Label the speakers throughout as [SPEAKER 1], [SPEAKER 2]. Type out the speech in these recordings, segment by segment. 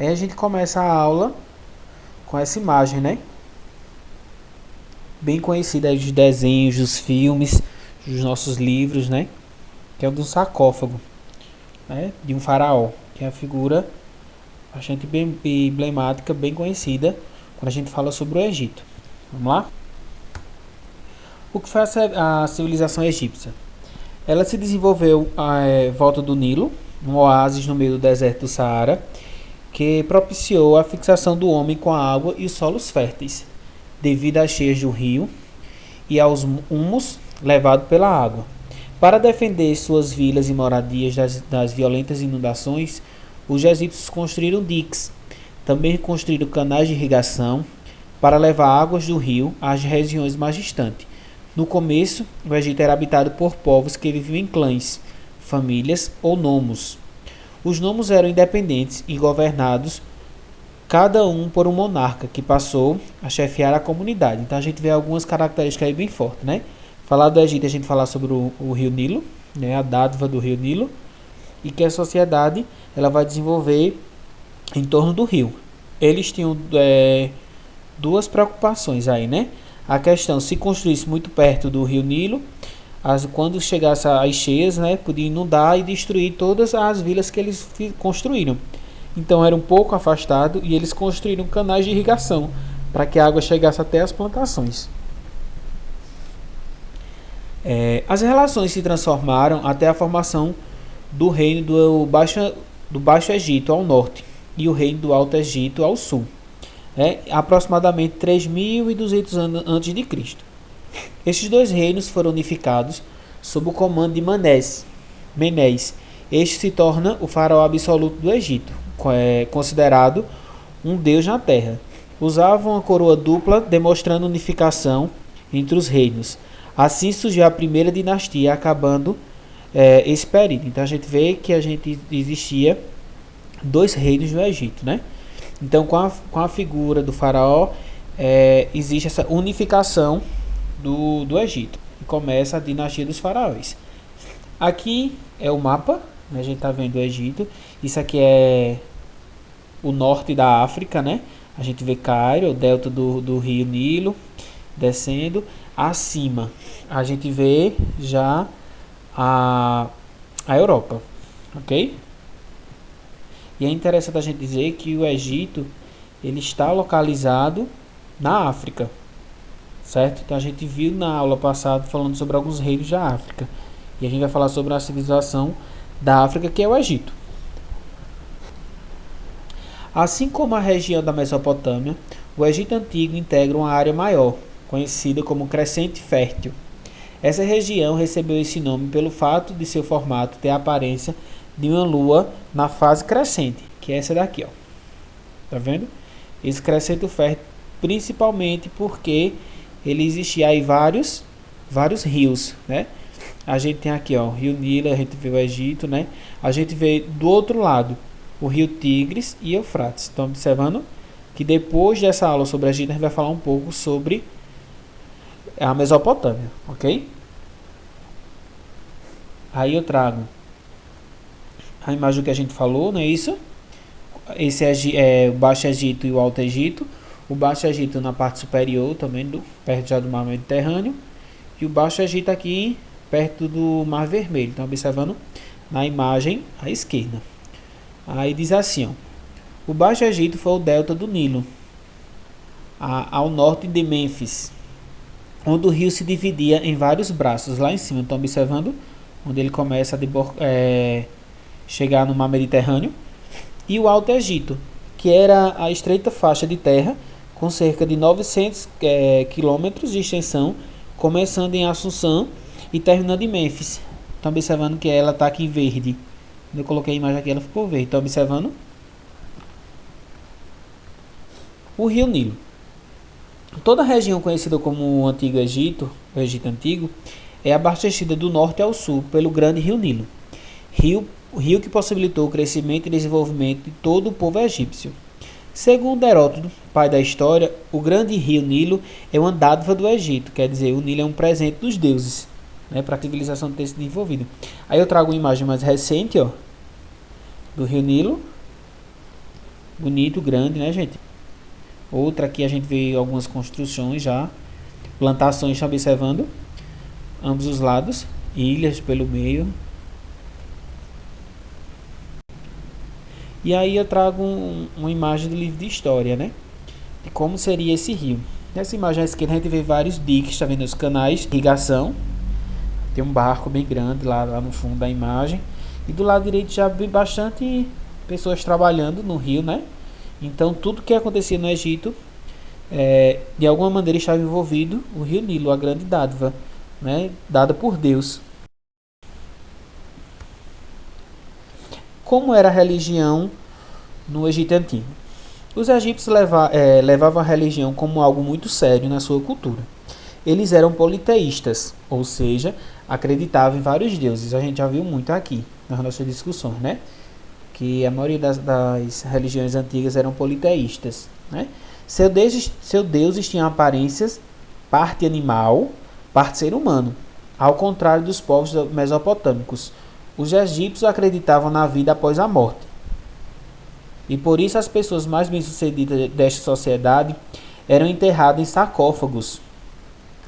[SPEAKER 1] Aí a gente começa a aula com essa imagem, né? Bem conhecida aí dos desenhos, dos filmes, dos nossos livros, né? Que é o do sarcófago, né? De um faraó, que é a figura bastante bem emblemática, bem conhecida quando a gente fala sobre o Egito. Vamos lá? O que foi a civilização egípcia? Ela se desenvolveu à volta do Nilo, um oásis no meio do deserto do Saara, que propiciou a fixação do homem com a água e os solos férteis, devido às cheias do rio e aos humus levados pela água. Para defender suas vilas e moradias das violentas inundações, os egípcios construíram diques. Também construíram canais de irrigação para levar águas do rio às regiões mais distantes. No começo, o Egito era habitado por povos que viviam em clãs, famílias ou nomos. Os nomos eram independentes e governados cada um por um monarca que passou a chefiar a comunidade. Então a gente vê algumas características aí bem fortes, né? Falar do Egito, a gente falar sobre o rio Nilo, né? A dádiva do rio Nilo, e que a sociedade ela vai desenvolver em torno do rio. Eles tinham duas preocupações aí, né? A questão, se construísse muito perto do rio Nilo, quando chegasse as cheias, né, podia inundar e destruir todas as vilas que eles construíram. Então era um pouco afastado e eles construíram canais de irrigação para que a água chegasse até as plantações. As relações se transformaram até a formação do reino do Baixo Egito ao norte e o reino do Alto Egito ao sul, aproximadamente 3.200 anos antes de Cristo. Estes dois reinos foram unificados sob o comando de Menés. Este se torna o faraó absoluto do Egito, considerado um deus na terra. Usavam a coroa dupla, demonstrando unificação entre os reinos. Assim surgiu a primeira dinastia, acabando esse período. Então a gente vê que existia dois reinos no Egito, né? Então com a figura do faraó existe essa unificação do Egito e começa a dinastia dos faraós. Aqui é o mapa, né? A gente está vendo o Egito. Isso aqui é o norte da África, né? A gente vê Cairo, o delta do rio Nilo descendo. Acima a gente vê já a Europa, ok? E é interessante a gente dizer que o Egito ele está localizado na África, certo? Então a gente viu na aula passada falando sobre alguns reinos da África. E a gente vai falar sobre a civilização da África, que é o Egito. Assim como a região da Mesopotâmia, o Egito Antigo integra uma área maior, conhecida como Crescente Fértil. Essa região recebeu esse nome pelo fato de seu formato ter a aparência de uma lua na fase crescente, que é essa daqui, ó. Tá vendo? Esse crescente fértil, principalmente porque ele existia aí vários rios, né? A gente tem aqui, ó, o Rio Nilo, a gente vê o Egito, né? A gente vê do outro lado o Rio Tigres e Eufrates. Estão observando que depois dessa aula sobre o Egito a gente vai falar um pouco sobre a Mesopotâmia, ok? Aí eu trago a imagem que a gente falou, não é isso? Esse é o Baixo Egito e o Alto Egito. O Baixo Egito na parte superior, também perto já do Mar Mediterrâneo. E o Baixo Egito aqui perto do Mar Vermelho. Estão observando na imagem à esquerda. Aí diz assim, ó, o Baixo Egito foi o delta do Nilo, ao norte de Mênfis, onde o rio se dividia em vários braços. Lá em cima, estão observando? Onde ele começa a chegar no Mar Mediterrâneo. E o Alto Egito, que era a estreita faixa de terra com cerca de 900 quilômetros de extensão, começando em Assunção e terminando em Mênfis. Estão observando que ela está aqui em verde. Quando eu coloquei a imagem aqui, ela ficou verde. Estão observando? O Rio Nilo. Toda a região conhecida como o Antigo Egito, o Egito Antigo, é abastecida do norte ao sul pelo grande Rio Nilo. O rio que possibilitou o crescimento e desenvolvimento de todo o povo egípcio. Segundo Heródoto, pai da história, o grande rio Nilo é uma dádiva do Egito, quer dizer, o Nilo é um presente dos deuses, né, para a civilização ter se desenvolvido. Aí eu trago uma imagem mais recente, ó, do rio Nilo, bonito, grande, né, gente? Outra aqui a gente vê algumas construções já, plantações, está observando ambos os lados, ilhas pelo meio. E aí eu trago uma imagem do livro de história, né? De como seria esse rio. Nessa imagem à esquerda a gente vê vários diques, está vendo os canais de irrigação. Tem um barco bem grande lá no fundo da imagem. E do lado direito já vi bastante pessoas trabalhando no rio, né? Então tudo que acontecia no Egito, de alguma maneira estava envolvido o rio Nilo, a grande dádiva, né? Dada por Deus. Como era a religião no Egito Antigo? Os egípcios levavam a religião como algo muito sério na sua cultura. Eles eram politeístas, ou seja, acreditavam em vários deuses. A gente já viu muito aqui nas nossas discussões, né? Que a maioria das religiões antigas eram politeístas, né? Seus deuses tinham aparências parte animal, parte ser humano, ao contrário dos povos mesopotâmicos. Os egípcios acreditavam na vida após a morte. E por isso as pessoas mais bem-sucedidas desta sociedade eram enterradas em sarcófagos,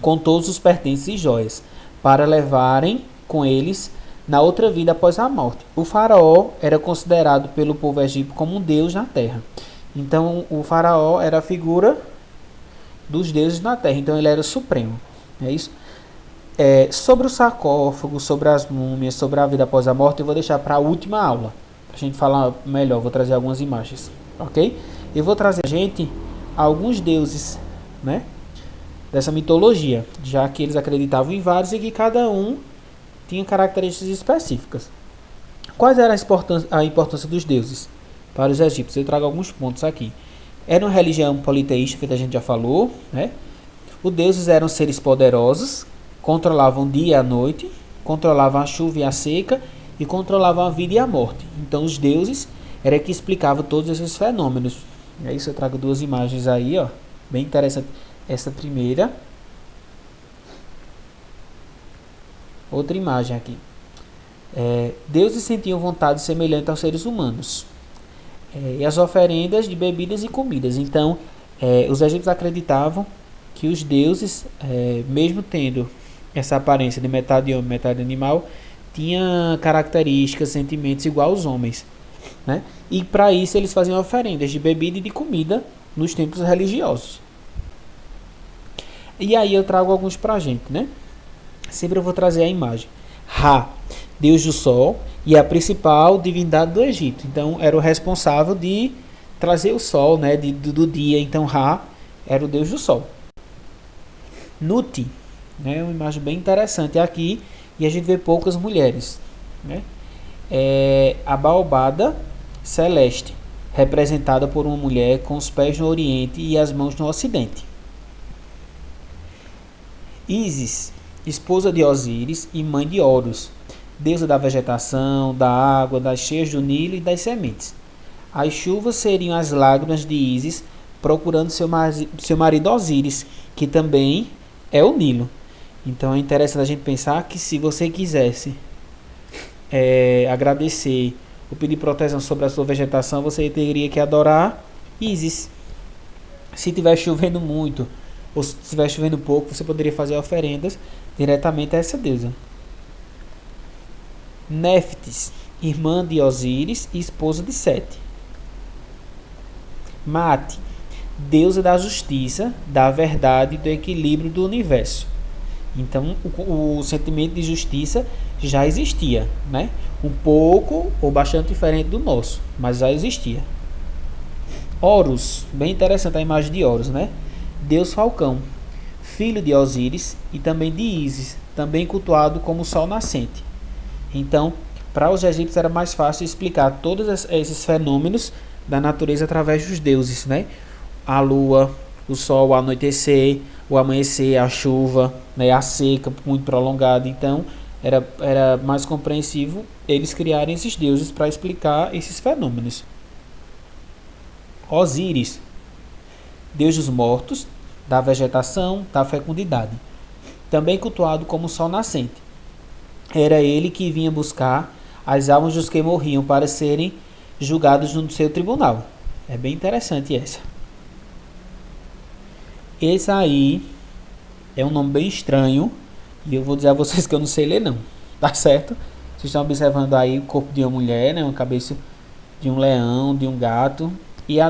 [SPEAKER 1] com todos os pertences e joias, para levarem com eles na outra vida após a morte. O faraó era considerado pelo povo egípcio como um deus na terra. Então o faraó era a figura dos deuses na terra, então ele era o supremo. É isso? Sobre o sarcófago, sobre as múmias, sobre a vida após a morte, eu vou deixar para a última aula. Para a gente falar melhor, vou trazer algumas imagens. Ok? Eu vou trazer a gente alguns deuses, né? Dessa mitologia, já que eles acreditavam em vários e que cada um tinha características específicas. Quais era a importância dos deuses para os egípcios? Eu trago alguns pontos aqui. Era uma religião politeísta, que a gente já falou, né? Os deuses eram seres poderosos, controlavam o dia e a noite, controlavam a chuva e a seca e controlavam a vida e a morte. Então os deuses eram que explicavam todos esses fenômenos. É isso, eu trago duas imagens aí, ó, bem interessante. Essa primeira, outra imagem aqui. Deuses sentiam vontade semelhante aos seres humanos. E as oferendas de bebidas e comidas. Então, os egípcios acreditavam que os deuses, mesmo tendo essa aparência de metade homem, metade animal, tinha características, sentimentos igual aos homens, né? E para isso eles faziam oferendas de bebida e de comida nos templos religiosos. E aí eu trago alguns pra gente, né? Sempre eu vou trazer a imagem. Ra, deus do sol e a principal divindade do Egito. Então era o responsável de trazer o sol, né, do dia. Então Ra era o deus do sol. Nuti, né, uma imagem bem interessante aqui, e a gente vê poucas mulheres, né? A baobada celeste, representada por uma mulher com os pés no oriente e as mãos no ocidente. Ísis, esposa de Osíris e mãe de Horus, deusa da vegetação, da água, das cheias do Nilo e das sementes. As chuvas seriam as lágrimas de Ísis procurando seu marido Osíris, que também é o Nilo. Então é interessante a gente pensar que se você quisesse agradecer ou pedir proteção sobre a sua vegetação, você teria que adorar Ísis. Se estiver chovendo muito ou se estiver chovendo pouco, você poderia fazer oferendas diretamente a essa deusa. Néftis, irmã de Osíris e esposa de Sete. Mate, deusa da justiça, da verdade e do equilíbrio do universo. Então o sentimento de justiça já existia, né? Um pouco ou bastante diferente do nosso, mas já existia. Horus, bem interessante a imagem de Horus, né? Deus falcão, filho de Osíris e também de Ísis, também cultuado como sol nascente. Então, para os egípcios era mais fácil explicar todos esses fenômenos da natureza através dos deuses, né? A lua, o sol, o anoitecer, o amanhecer, a chuva, né? A seca muito prolongada. Então, era mais compreensivo eles criarem esses deuses para explicar esses fenômenos. Osíris, deus dos mortos, da vegetação, da fecundidade, também cultuado como sol nascente. Era ele que vinha buscar as almas dos que morriam para serem julgados no seu tribunal. É bem interessante essa. Esse aí é um nome bem estranho. E eu vou dizer a vocês que eu não sei ler não. Tá certo? Vocês estão observando aí o corpo de uma mulher, né? Uma cabeça de um leão, de um gato. E a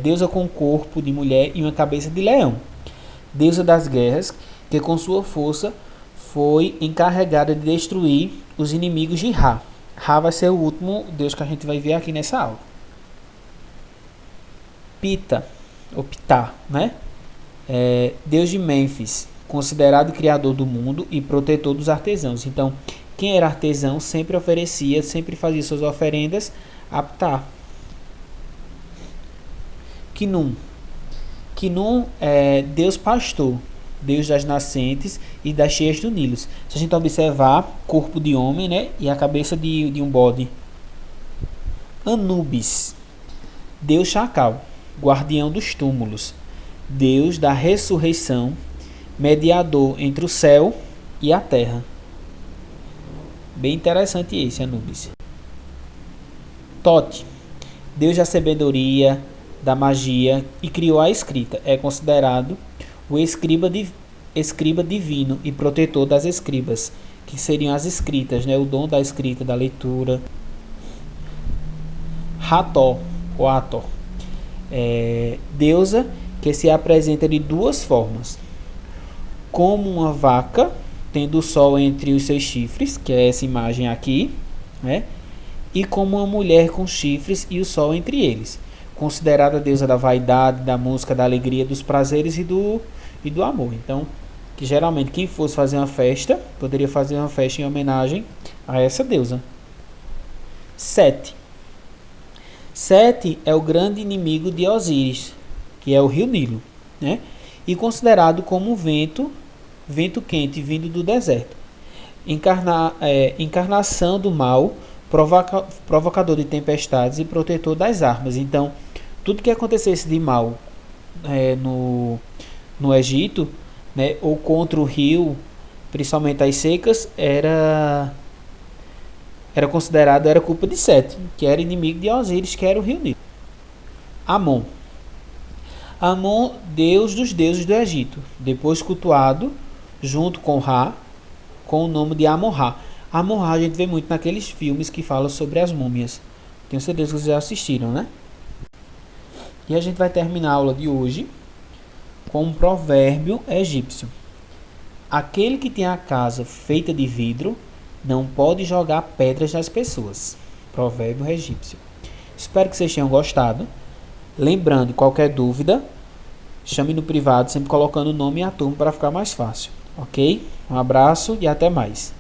[SPEAKER 1] deusa com o corpo de mulher e uma cabeça de leão. Deusa das guerras, que com sua força foi encarregada de destruir os inimigos de Ra. Ra vai ser o último deus que a gente vai ver aqui nessa aula. Pita, ou Ptah, né? Deus de Mênfis, considerado criador do mundo e protetor dos artesãos. Então, quem era artesão sempre oferecia, sempre fazia suas oferendas a Ptah. Khnum. Khnum é Deus pastor, Deus das nascentes e das cheias do Nilo. Se a gente observar, corpo de homem, né, e a cabeça de um bode. Anubis, Deus chacal, guardião dos túmulos, Deus da ressurreição, mediador entre o céu e a terra. Bem interessante esse Anubis. Tote, Deus da sabedoria, da magia e criou a escrita. É considerado o escriba divino e protetor das escribas, que seriam as escritas, né? O dom da escrita, da leitura. Hathor, ou Hathor, deusa que se apresenta de duas formas: como uma vaca, tendo o sol entre os seus chifres, que é essa imagem aqui, né? E como uma mulher com chifres e o sol entre eles, considerada a deusa da vaidade, da música, da alegria, dos prazeres e do amor. Então, que geralmente quem fosse fazer uma festa, poderia fazer uma festa em homenagem a essa deusa. Sete. Sete é o grande inimigo de Osíris, que é o rio Nilo, né? E considerado como um vento quente vindo do deserto. Encarnação do mal, provocador de tempestades e protetor das armas. Então, tudo que acontecesse de mal no Egito, né, ou contra o rio, principalmente as secas, era considerado, era culpa de Sete, que era inimigo de Osíris, que era o rio Nilo. Amon. Amon, deus dos deuses do Egito, depois cultuado junto com Ra, com o nome de Amon-Ra. Amon-Ra a gente vê muito naqueles filmes que falam sobre as múmias. Tenho certeza que vocês já assistiram, né? E a gente vai terminar a aula de hoje com um provérbio egípcio. Aquele que tem a casa feita de vidro não pode jogar pedras nas pessoas. Provérbio egípcio. Espero que vocês tenham gostado. Lembrando, qualquer dúvida, chame no privado, sempre colocando o nome e a turma para ficar mais fácil. Ok? Um abraço e até mais.